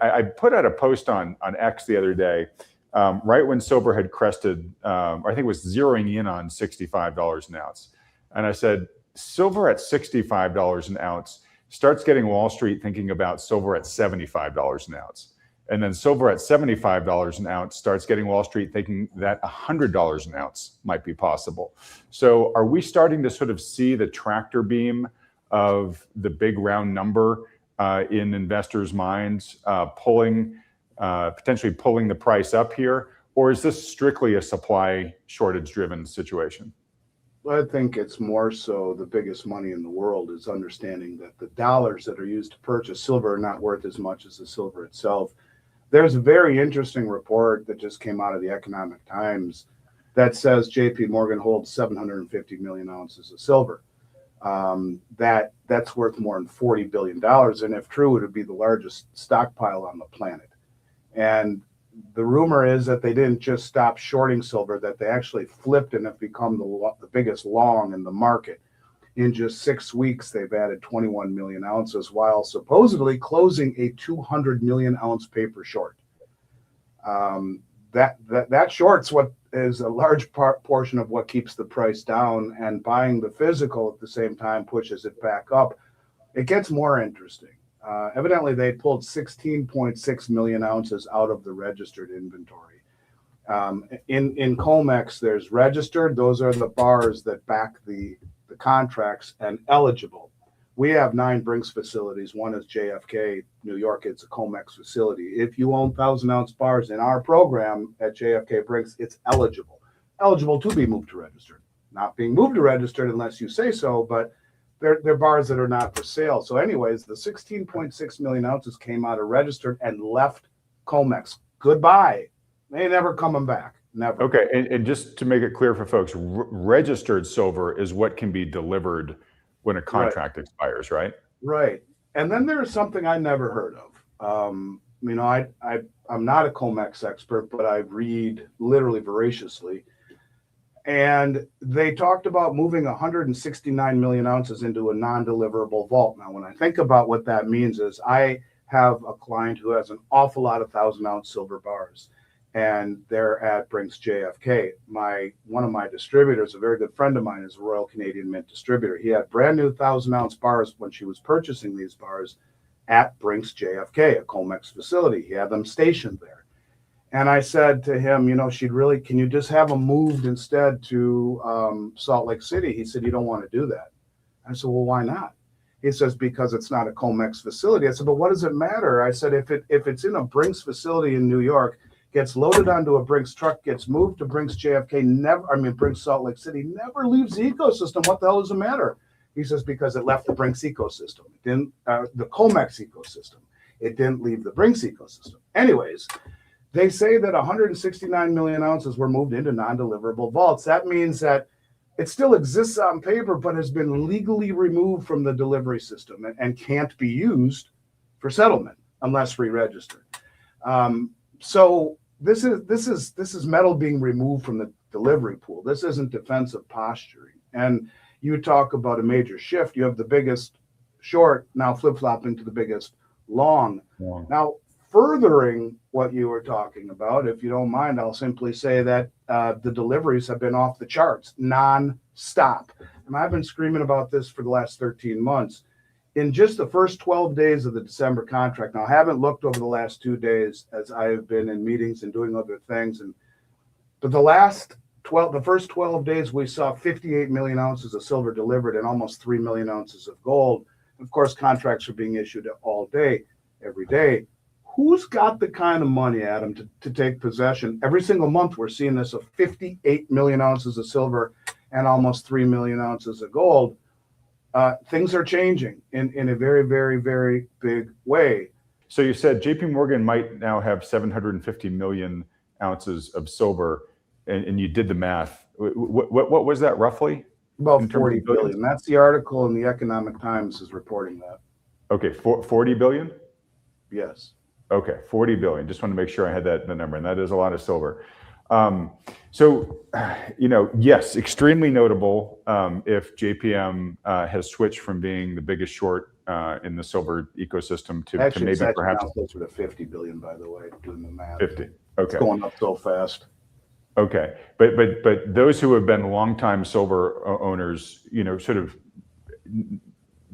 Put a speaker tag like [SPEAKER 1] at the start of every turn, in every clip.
[SPEAKER 1] I put out a post on X the other day, right when silver had crested, I think it was zeroing in on $65 an ounce. And I said, silver at $65 an ounce starts getting Wall Street thinking about silver at $75 an ounce. And then silver at $75 an ounce starts getting Wall Street thinking that $100 an ounce might be possible. So are we starting to sort of see the tractor beam of the big round number in investors' minds potentially pulling the price up here? Or is this strictly a supply shortage driven situation?
[SPEAKER 2] I think it's more so the biggest money in the world is understanding that the dollars that are used to purchase silver are not worth as much as the silver itself. There's a very interesting report that just came out of the Economic Times that says JP Morgan holds 750 million ounces of silver. That's worth more than $40 billion. And if true, it would be the largest stockpile on the planet. And the rumor is that they didn't just stop shorting silver, that they actually flipped and have become the biggest long in the market. In just 6 weeks, they've added 21 million ounces while supposedly closing a 200 million ounce paper short. That short's what is a large portion of what keeps the price down, and buying the physical at the same time pushes it back up. It gets more interesting. Evidently, they pulled 16.6 million ounces out of the registered inventory. In COMEX, there's registered. Those are the bars that back the contracts, and eligible. We have 9 Brinks facilities. One is JFK, New York. It's a COMEX facility. If you own 1,000-ounce bars in our program at JFK Brinks, it's eligible to be moved to registered. Not being moved to registered unless you say so, but they're bars that are not for sale. So anyways, the 16.6 million ounces came out of registered and left COMEX. Goodbye. They ain't never coming back. Never.
[SPEAKER 1] Okay, and just to make it clear for folks, registered silver is what can be delivered when a contract expires, right?
[SPEAKER 2] Right. And then there's something I never heard of. I'm not a COMEX expert, but I read literally voraciously. And they talked about moving 169 million ounces into a non-deliverable vault. Now, when I think about what that means is I have a client who has an awful lot of 1,000-ounce silver bars, and they're at Brinks JFK. One of my distributors, a very good friend of mine, is a Royal Canadian Mint distributor. He had brand new 1,000-ounce bars when she was purchasing these bars at Brinks JFK, a COMEX facility. He had them stationed there. And I said to him, can you just have them moved instead to Salt Lake City? He said, you don't want to do that. I said, well, why not? He says, because it's not a COMEX facility. I said, but what does it matter? I said, if it's in a Brinks facility in New York, gets loaded onto a Brinks truck, gets moved to Brinks JFK, Brinks Salt Lake City, never leaves the ecosystem. What the hell does it matter? He says, because it left the Brinks ecosystem. It didn't, the COMEX ecosystem. It didn't leave the Brinks ecosystem. Anyways, they say that 169 million ounces were moved into non-deliverable vaults. That means that it still exists on paper, but has been legally removed from the delivery system and can't be used for settlement unless re-registered. So this is metal being removed from the delivery pool. This isn't defensive posturing. And you talk about a major shift. You have the biggest short now flip-flopping to the biggest long. Yeah. Now, furthering what you were talking about, if you don't mind, I'll simply say that the deliveries have been off the charts non-stop. And I've been screaming about this for the last 13 months. In just the first 12 days of the December contract, now I haven't looked over the last 2 days as I have been in meetings and doing other things, but the first 12 days we saw 58 million ounces of silver delivered and almost 3 million ounces of gold. Of course, contracts are being issued all day, every day. Who's got the kind of money, Adam, to take possession? Every single month we're seeing this of 58 million ounces of silver and almost 3 million ounces of gold. Things are changing in a very, very, very big way.
[SPEAKER 1] So you said JP Morgan might now have 750 million ounces of silver, and you did the math. What was that roughly?
[SPEAKER 2] About 40 billion. That's the article in the Economic Times is reporting that.
[SPEAKER 1] Okay, 40 billion?
[SPEAKER 2] Yes.
[SPEAKER 1] Okay, 40 billion. Just want to make sure I had the number, and that is a lot of silver. So, yes, extremely notable if JPM has switched from being the biggest short in the silver ecosystem to
[SPEAKER 2] Actually,
[SPEAKER 1] maybe
[SPEAKER 2] it's
[SPEAKER 1] perhaps
[SPEAKER 2] now closer to 50 billion, by the way, doing the math.
[SPEAKER 1] 50.
[SPEAKER 2] It's
[SPEAKER 1] Okay.
[SPEAKER 2] going up so fast.
[SPEAKER 1] Okay. But those who have been longtime silver owners, sort of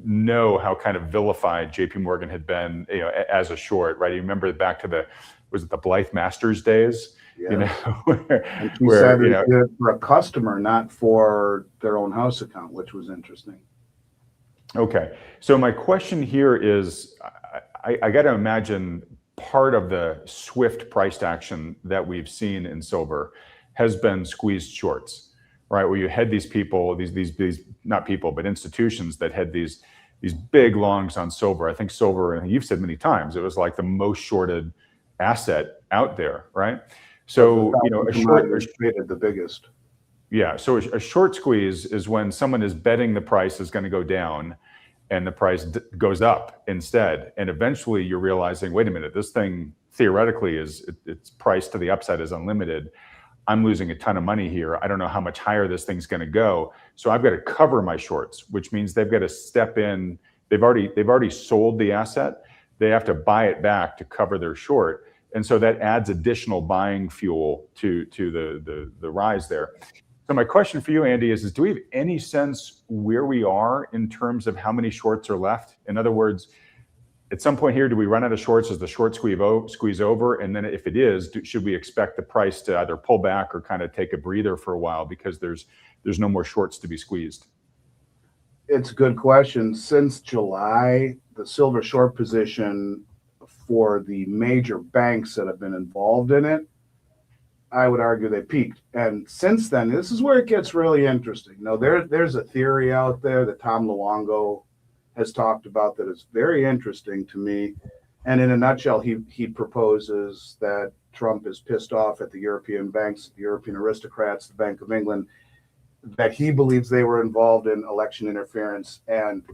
[SPEAKER 1] know how kind of vilified JP Morgan had been, as a short, right? You remember back to was it the Blythe Masters days?
[SPEAKER 2] Yes. And she
[SPEAKER 1] where
[SPEAKER 2] said they did it for a customer, not for their own house account, which was interesting.
[SPEAKER 1] Okay. So my question here is, I got to imagine part of the swift priced action that we've seen in silver has been squeezed shorts, right? Where you had these people, these not people, but institutions that had these big longs on silver. I think silver, and you've said many times, it was like the most shorted asset out there, right? So, a short
[SPEAKER 2] traded the biggest.
[SPEAKER 1] Yeah. So a short squeeze is when someone is betting the price is going to go down and the price goes up instead. And eventually you're realizing, wait a minute, this thing theoretically it's priced to the upside is unlimited. I'm losing a ton of money here. I don't know how much higher this thing's going to go. So I've got to cover my shorts, which means they've got to step in. They've already sold the asset. They have to buy it back to cover their short. And so that adds additional buying fuel to the rise there. So my question for you, Andy, is do we have any sense where we are in terms of how many shorts are left? In other words, at some point here, do we run out of shorts? Is the short squeeze over? And then if it is, should we expect the price to either pull back or kind of take a breather for a while because there's no more shorts to be squeezed?
[SPEAKER 2] It's a good question. Since July, the silver short position for the major banks that have been involved in it, I would argue they peaked. And since then, this is where it gets really interesting. Now, there's a theory out there that Tom Luongo has talked about that is very interesting to me. And in a nutshell, he proposes that Trump is pissed off at the European banks, the European aristocrats, the Bank of England, that he believes they were involved in election interference. And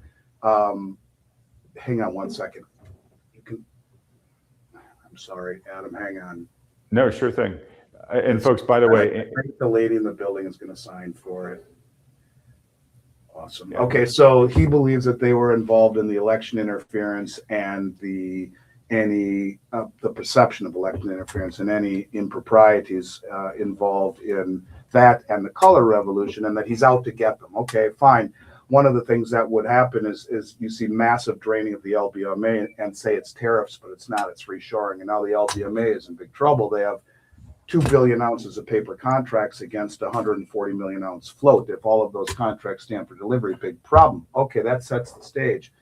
[SPEAKER 2] hang on one second. I'm sorry, Adam, hang on.
[SPEAKER 1] No, sure thing. And folks, by the way,
[SPEAKER 2] I think the lady in the building is going to sign for it. Awesome. Okay, so he believes that they were involved in the election interference and the perception of election interference and any improprieties involved in that and the color revolution, and that he's out to get them. Okay, fine. One of the things that would happen is you see massive draining of the LBMA and say it's tariffs, but it's not. It's reshoring, and now the LBMA is in big trouble. They have 2 billion ounces of paper contracts against 140 million ounce float. If all of those contracts stand for delivery, big problem. Okay, that sets the stage.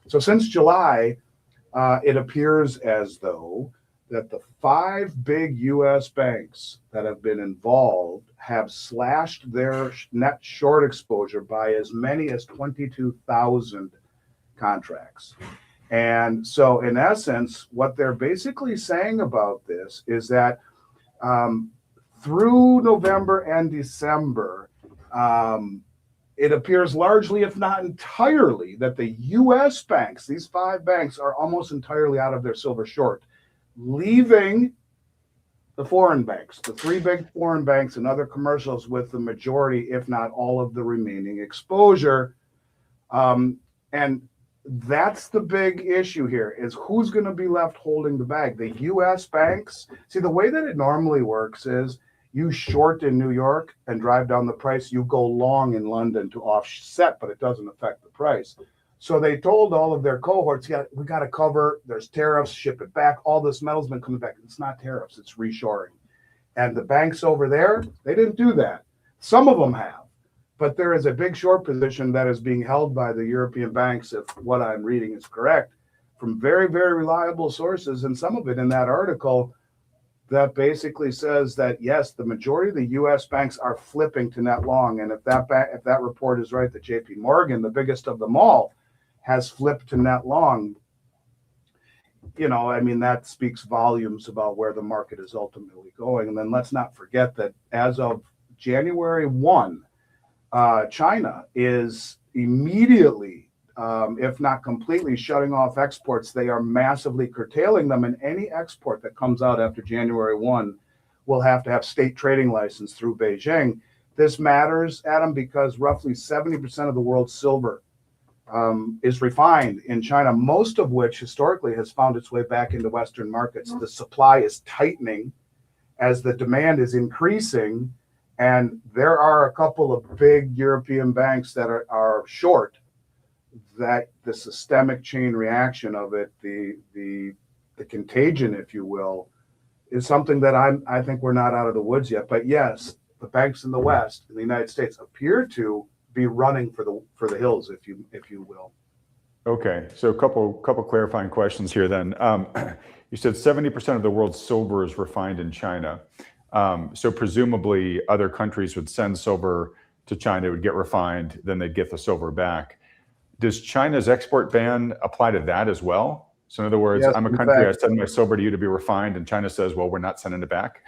[SPEAKER 2] So since July, it appears as though that the 5 big U.S. banks that have been involved have slashed their net short exposure by as many as 22,000 contracts. And so in essence, what they're basically saying about this is that through November and December, it appears largely, if not entirely, that the U.S. banks, these 5 banks, are almost entirely out of their silver short, leaving the foreign banks, the 3 big foreign banks and other commercials with the majority, if not all of the remaining exposure. And that's the big issue here, is who's going to be left holding the bag. The U.S. banks, see, the way that it normally works is you short in New York and drive down the price. You go long in London to offset, but it doesn't affect the price. So they told all of their cohorts, yeah, we got to cover, there's tariffs, ship it back. All this metal's been coming back. It's not tariffs, it's reshoring. And the banks over there, they didn't do that. Some of them have, but there is a big short position that is being held by the European banks, if what I'm reading is correct, from very, very reliable sources. And some of it in that article that basically says that, yes, the majority of the U.S. banks are flipping to net long. And if that report is right, that JP Morgan, the biggest of them all, has flipped to net long, I mean, that speaks volumes about where the market is ultimately going. And then let's not forget that as of January 1, China is immediately, if not completely, shutting off exports. They are massively curtailing them, and any export that comes out after January 1 will have to have state trading license through Beijing. This matters, Adam, because roughly 70% of the world's silver is refined in China, most of which historically has found its way back into Western markets. The supply is tightening as the demand is increasing, and there are a couple of big European banks that are short. That the systemic chain reaction of it, the contagion, if you will, is something that I think we're not out of the woods yet. But yes, the banks in the West, in the United States, appear to be running for the hills, if you will.
[SPEAKER 1] Okay, so a couple clarifying questions here then. You said 70% of the world's silver is refined in China. So presumably other countries would send silver to China, it would get refined, then they'd get the silver back. Does China's export ban apply to that as well? So in other words,
[SPEAKER 2] Yes,
[SPEAKER 1] I'm a country, I send my silver to you to be refined, and China says, well, we're not sending it back?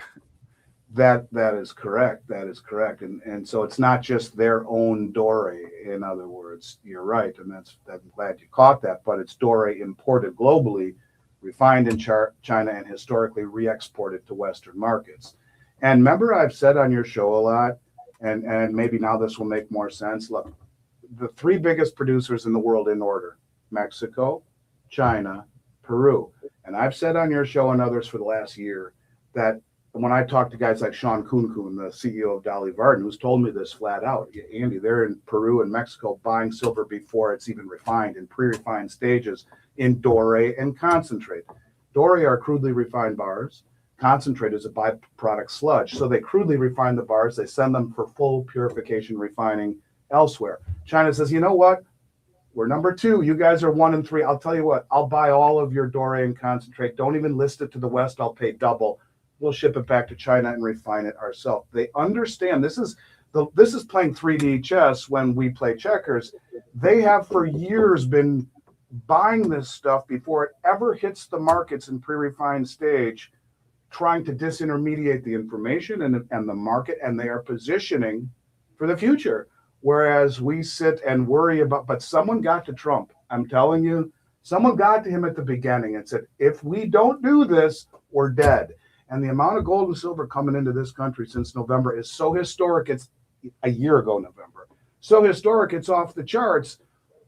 [SPEAKER 2] That is correct. That is correct. And so it's not just their own doré. In other words, you're right, and I'm glad you caught that. But it's doré imported globally, refined in China, and historically re-exported to Western markets. And remember, I've said on your show a lot, and maybe now this will make more sense. Look, the three biggest producers in the world in order: Mexico, China, Peru. And I've said on your show and others for the last year that when I talk to guys like Sean Kuhn, the CEO of Dolly Varden, who's told me this flat out, Andy, they're in Peru and Mexico buying silver before it's even refined in pre-refined stages in doré and concentrate. Doré are crudely refined bars. Concentrate is a byproduct sludge. So they crudely refine the bars. They send them for full purification refining elsewhere. China says, you know what? We're number two. You guys are 1 and 3. I'll tell you what, I'll buy all of your doré and concentrate. Don't even list it to the West. I'll pay double. We'll ship it back to China and refine it ourselves. They understand this is playing 3D chess when we play checkers. They have for years been buying this stuff before it ever hits the markets in pre-refined stage, trying to disintermediate the information and the market, and they are positioning for the future. Whereas we sit and worry about, but someone got to Trump. I'm telling you, someone got to him at the beginning and said, if we don't do this, we're dead. And the amount of gold and silver coming into this country since November is so historic. It's a year ago, November. So historic, it's off the charts.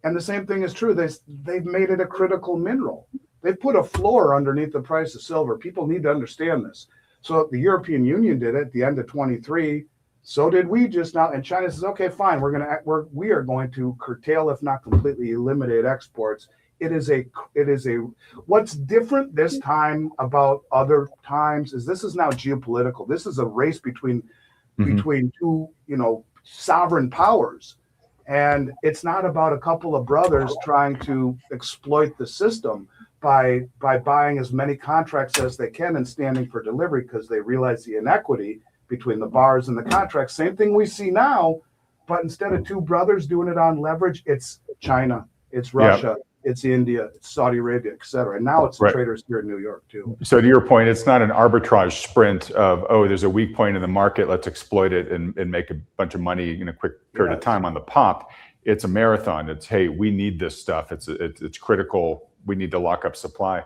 [SPEAKER 2] And the same thing is true. They've made it a critical mineral. They've put a floor underneath the price of silver. People need to understand this. So the European Union did it at the end of 23. So did we just now. And China says, okay, fine. We are going to curtail, if not completely eliminate exports. It is a what's different this time about other times is this is now geopolitical. This is a race between two, sovereign powers. And it's not about a couple of brothers trying to exploit the system by buying as many contracts as they can and standing for delivery because they realize the inequity between the bars and the contracts. Same thing we see now, but instead of two brothers doing it on leverage, it's China, it's Russia. Yep. It's India, it's Saudi Arabia, et cetera. And now it's the traders here in New York, too.
[SPEAKER 1] So to your point, it's not an arbitrage sprint of, there's a weak point in the market, let's exploit it and make a bunch of money in a quick period of time on the pop. It's a marathon. It's, hey, we need this stuff. It's critical. We need to lock up supply.